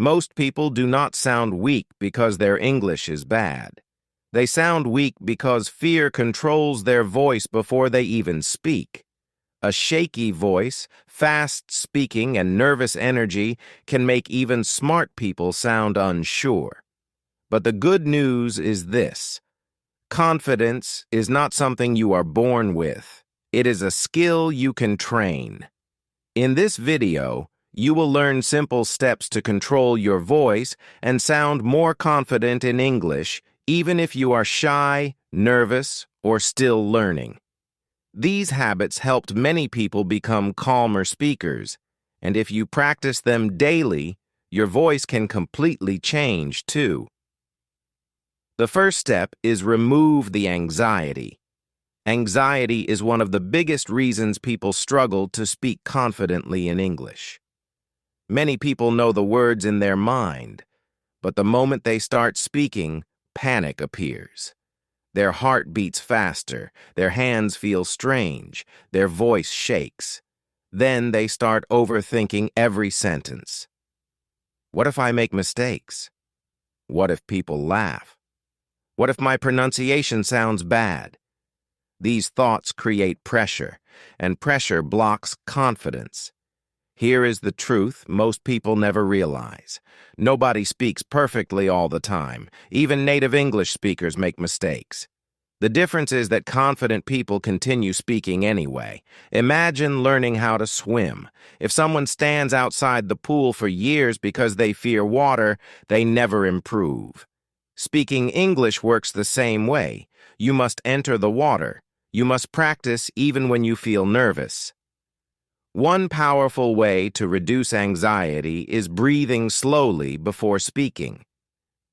Most people do not sound weak because their English is bad. They sound weak because fear controls their voice before they even speak. A shaky voice, fast speaking, and nervous energy can make even smart people sound unsure. But the good news is this: confidence is not something you are born with. It is a skill you can train. In this video, you will learn simple steps to control your voice and sound more confident in English, even if you are shy, nervous, or still learning. These habits helped many people become calmer speakers, and if you practice them daily, your voice can completely change too. The first step is remove the anxiety. Anxiety is one of the biggest reasons people struggle to speak confidently in English. Many people know the words in their mind, but the moment they start speaking, panic appears. Their heart beats faster, their hands feel strange, their voice shakes. Then they start overthinking every sentence. What if I make mistakes? What if people laugh? What if my pronunciation sounds bad? These thoughts create pressure, and pressure blocks confidence. Here is the truth most people never realize. Nobody speaks perfectly all the time. Even native English speakers make mistakes. The difference is that confident people continue speaking anyway. Imagine learning how to swim. If someone stands outside the pool for years because they fear water, they never improve. Speaking English works the same way. You must enter the water. You must practice even when you feel nervous. One powerful way to reduce anxiety is breathing slowly before speaking.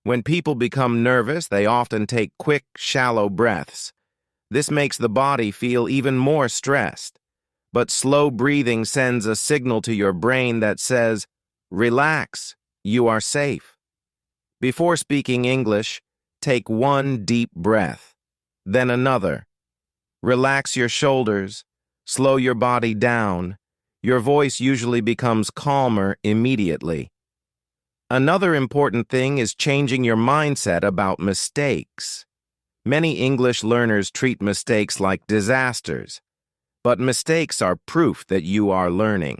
When people become nervous, they often take quick, shallow breaths. This makes the body feel even more stressed. But slow breathing sends a signal to your brain that says, "Relax, you are safe." Before speaking English, take one deep breath, then another. Relax your shoulders, slow your body down. Your voice usually becomes calmer immediately. Another important thing is changing your mindset about mistakes. Many English learners treat mistakes like disasters, but mistakes are proof that you are learning.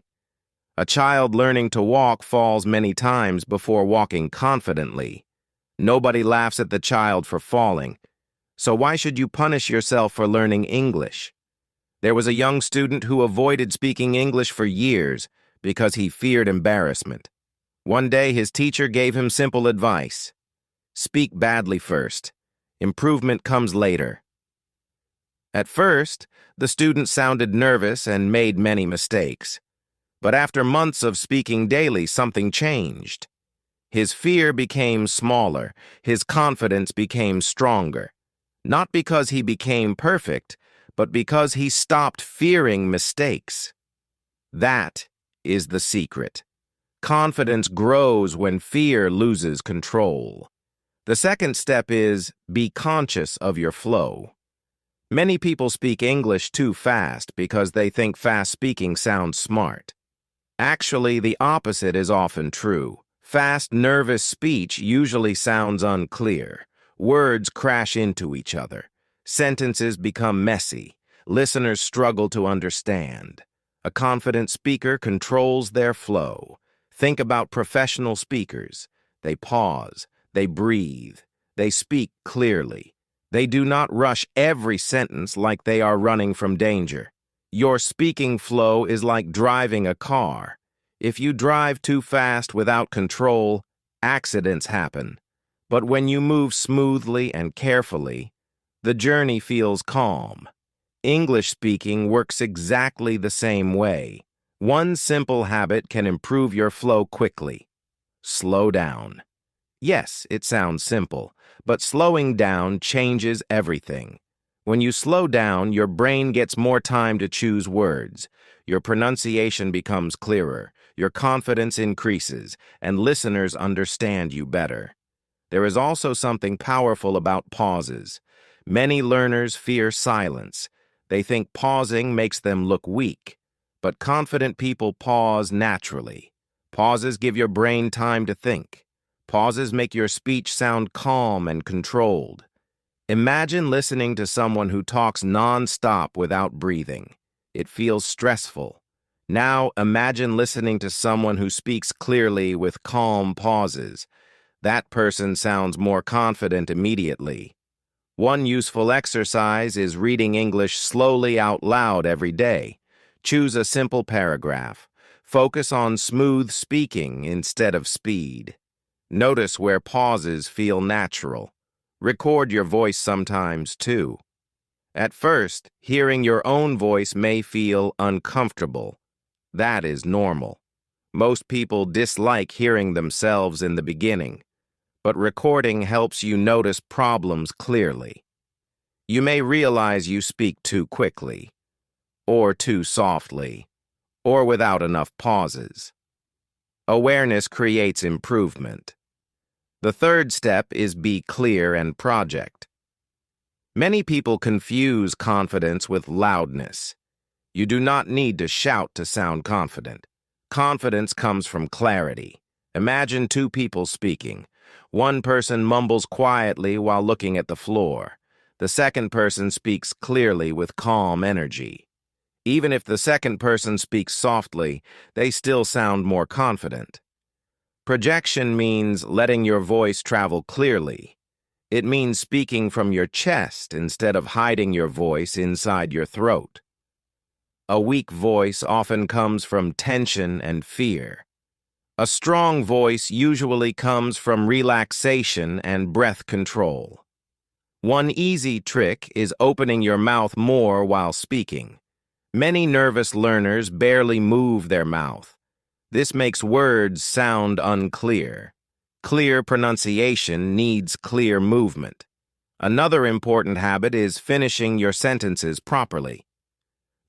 A child learning to walk falls many times before walking confidently. Nobody laughs at the child for falling, so why should you punish yourself for learning English? There was a young student who avoided speaking English for years because he feared embarrassment. One day, his teacher gave him simple advice: speak badly first. Improvement comes later. At first, the student sounded nervous and made many mistakes. But after months of speaking daily, something changed. His fear became smaller. His confidence became stronger. Not because he became perfect, but because he stopped fearing mistakes. That is the secret. Confidence grows when fear loses control. The second step is be conscious of your flow. Many people speak English too fast because they think fast speaking sounds smart. Actually, the opposite is often true. Fast, nervous speech usually sounds unclear. Words crash into each other. Sentences become messy. Listeners struggle to understand. A confident speaker controls their flow. Think about professional speakers. They pause. They breathe. They speak clearly. They do not rush every sentence like they are running from danger. Your speaking flow is like driving a car. If you drive too fast without control, accidents happen. But when you move smoothly and carefully, the journey feels calm. English speaking works exactly the same way. One simple habit can improve your flow quickly. Slow down. Yes, it sounds simple, but slowing down changes everything. When you slow down, your brain gets more time to choose words. Your pronunciation becomes clearer, your confidence increases, and listeners understand you better. There is also something powerful about pauses. Many learners fear silence. They think pausing makes them look weak. But confident people pause naturally. Pauses give your brain time to think. Pauses make your speech sound calm and controlled. Imagine listening to someone who talks non-stop without breathing. It feels stressful. Now imagine listening to someone who speaks clearly with calm pauses. That person sounds more confident immediately. One useful exercise is reading English slowly out loud every day. Choose a simple paragraph. Focus on smooth speaking instead of speed. Notice where pauses feel natural. Record your voice sometimes, too. At first, hearing your own voice may feel uncomfortable. That is normal. Most people dislike hearing themselves in the beginning, but recording helps you notice problems clearly. You may realize you speak too quickly, or too softly, or without enough pauses. Awareness creates improvement. The third step is be clear and project. Many people confuse confidence with loudness. You do not need to shout to sound confident. Confidence comes from clarity. Imagine two people speaking. One person mumbles quietly while looking at the floor. The second person speaks clearly with calm energy. Even if the second person speaks softly, they still sound more confident. Projection means letting your voice travel clearly. It means speaking from your chest instead of hiding your voice inside your throat. A weak voice often comes from tension and fear. A strong voice usually comes from relaxation and breath control. One easy trick is opening your mouth more while speaking. Many nervous learners barely move their mouth. This makes words sound unclear. Clear pronunciation needs clear movement. Another important habit is finishing your sentences properly.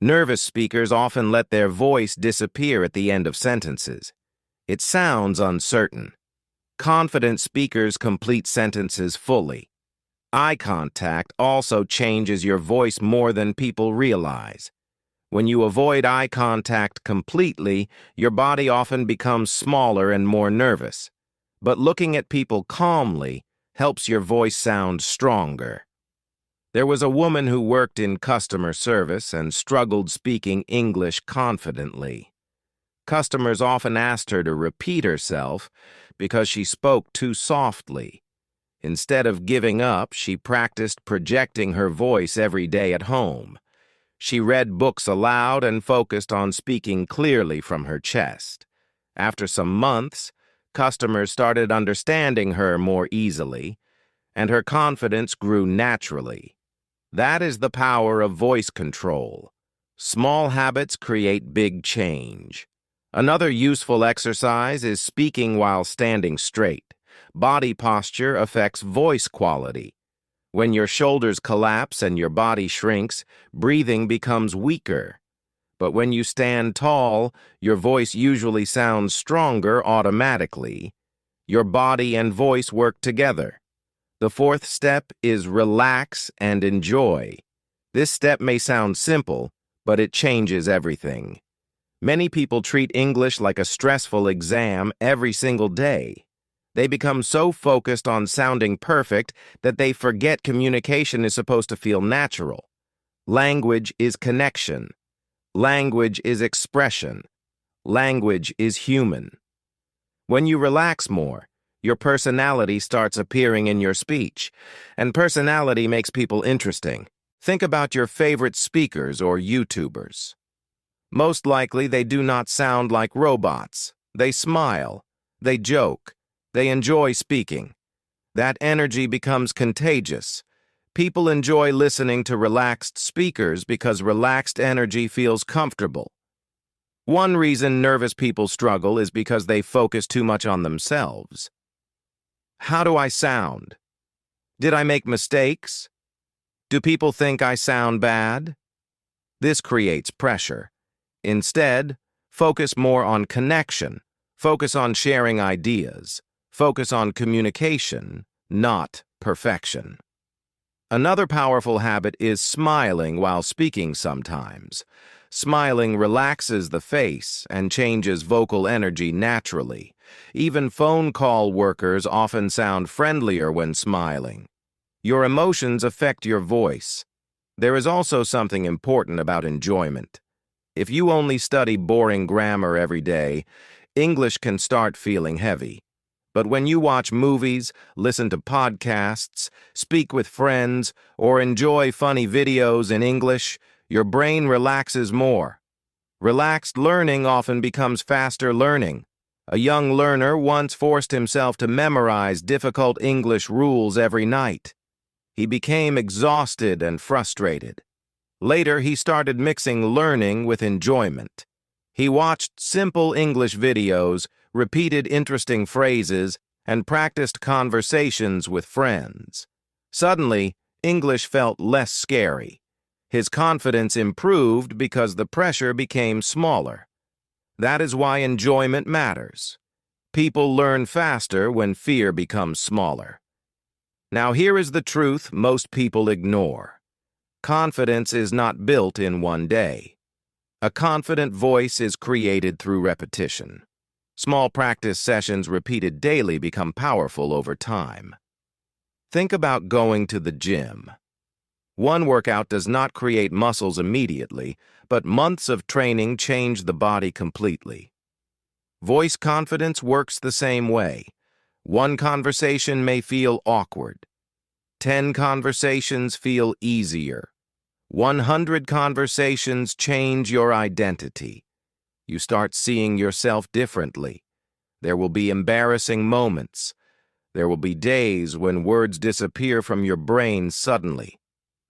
Nervous speakers often let their voice disappear at the end of sentences. It sounds uncertain. Confident speakers complete sentences fully. Eye contact also changes your voice more than people realize. When you avoid eye contact completely, your body often becomes smaller and more nervous. But looking at people calmly helps your voice sound stronger. There was a woman who worked in customer service and struggled speaking English confidently. Customers often asked her to repeat herself because she spoke too softly. Instead of giving up, she practiced projecting her voice every day at home. She read books aloud and focused on speaking clearly from her chest. After some months, customers started understanding her more easily, and her confidence grew naturally. That is the power of voice control. Small habits create big change. Another useful exercise is speaking while standing straight. Body posture affects voice quality. When your shoulders collapse and your body shrinks, breathing becomes weaker. But when you stand tall, your voice usually sounds stronger automatically. Your body and voice work together. The fourth step is relax and enjoy. This step may sound simple, but it changes everything. Many people treat English like a stressful exam every single day. They become so focused on sounding perfect that they forget communication is supposed to feel natural. Language is connection. Language is expression. Language is human. When you relax more, your personality starts appearing in your speech, and personality makes people interesting. Think about your favorite speakers or YouTubers. Most likely, they do not sound like robots. They smile. They joke. They enjoy speaking. That energy becomes contagious. People enjoy listening to relaxed speakers because relaxed energy feels comfortable. One reason nervous people struggle is because they focus too much on themselves. How do I sound? Did I make mistakes? Do people think I sound bad? This creates pressure. Instead, focus more on connection. Focus on sharing ideas. Focus on communication, not perfection. Another powerful habit is smiling while speaking sometimes. Smiling relaxes the face and changes vocal energy naturally. Even phone call workers often sound friendlier when smiling. Your emotions affect your voice. There is also something important about enjoyment. If you only study boring grammar every day, English can start feeling heavy. But when you watch movies, listen to podcasts, speak with friends, or enjoy funny videos in English, your brain relaxes more. Relaxed learning often becomes faster learning. A young learner once forced himself to memorize difficult English rules every night. He became exhausted and frustrated. Later, he started mixing learning with enjoyment. He watched simple English videos, repeated interesting phrases, and practiced conversations with friends. Suddenly, English felt less scary. His confidence improved because the pressure became smaller. That is why enjoyment matters. People learn faster when fear becomes smaller. Now here is the truth most people ignore. Confidence is not built in one day. A confident voice is created through repetition. Small practice sessions repeated daily become powerful over time. Think about going to the gym. One workout does not create muscles immediately, but months of training change the body completely. Voice confidence works the same way. One conversation may feel awkward. 10 conversations feel easier. 100 conversations change your identity. You start seeing yourself differently. There will be embarrassing moments. There will be days when words disappear from your brain suddenly.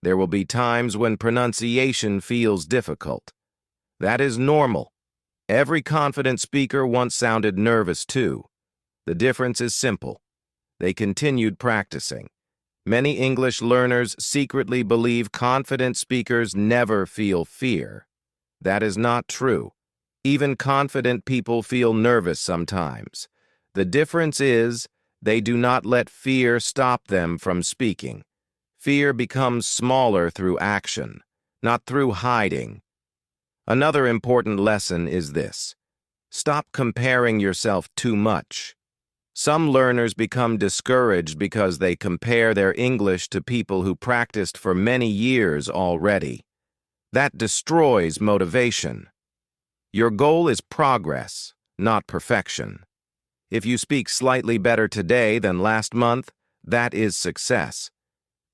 There will be times when pronunciation feels difficult. That is normal. Every confident speaker once sounded nervous too. The difference is simple. They continued practicing. Many English learners secretly believe confident speakers never feel fear. That is not true. Even confident people feel nervous sometimes. The difference is they do not let fear stop them from speaking. Fear becomes smaller through action, not through hiding. Another important lesson is this: stop comparing yourself too much. Some learners become discouraged because they compare their English to people who practiced for many years already. That destroys motivation. Your goal is progress, not perfection. If you speak slightly better today than last month, that is success.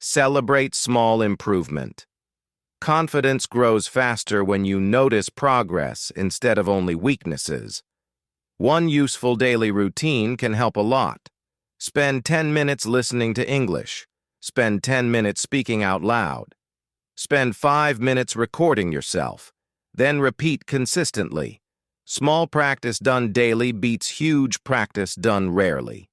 Celebrate small improvement. Confidence grows faster when you notice progress instead of only weaknesses. One useful daily routine can help a lot. Spend 10 minutes listening to English. Spend 10 minutes speaking out loud. Spend 5 minutes recording yourself. Then repeat consistently. Small practice done daily beats huge practice done rarely.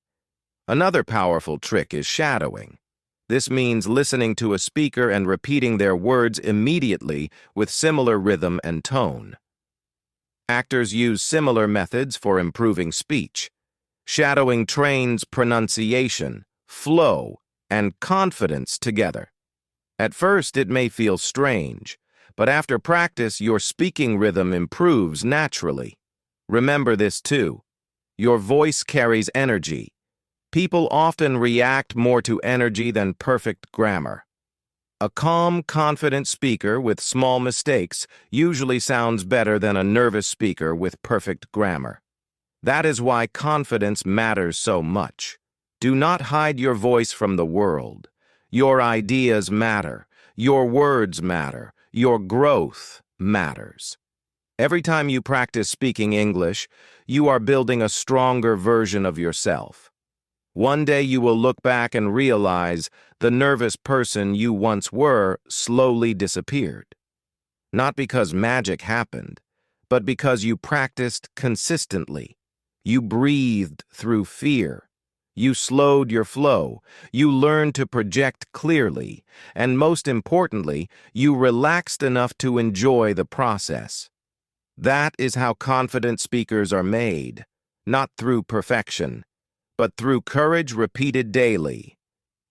Another powerful trick is shadowing. This means listening to a speaker and repeating their words immediately with similar rhythm and tone. Actors use similar methods for improving speech. Shadowing trains pronunciation, flow, and confidence together. At first, it may feel strange, but after practice, your speaking rhythm improves naturally. Remember this too. Your voice carries energy. People often react more to energy than perfect grammar. A calm, confident speaker with small mistakes usually sounds better than a nervous speaker with perfect grammar. That is why confidence matters so much. Do not hide your voice from the world. Your ideas matter. Your words matter. Your growth matters. Every time you practice speaking English, you are building a stronger version of yourself. One day you will look back and realize the nervous person you once were slowly disappeared. Not because magic happened, but because you practiced consistently. You breathed through fear. You slowed your flow. You learned to project clearly. And most importantly, you relaxed enough to enjoy the process. That is how confident speakers are made, not through perfection, but through courage repeated daily.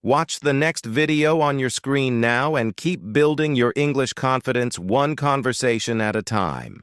Watch the next video on your screen now and keep building your English confidence one conversation at a time.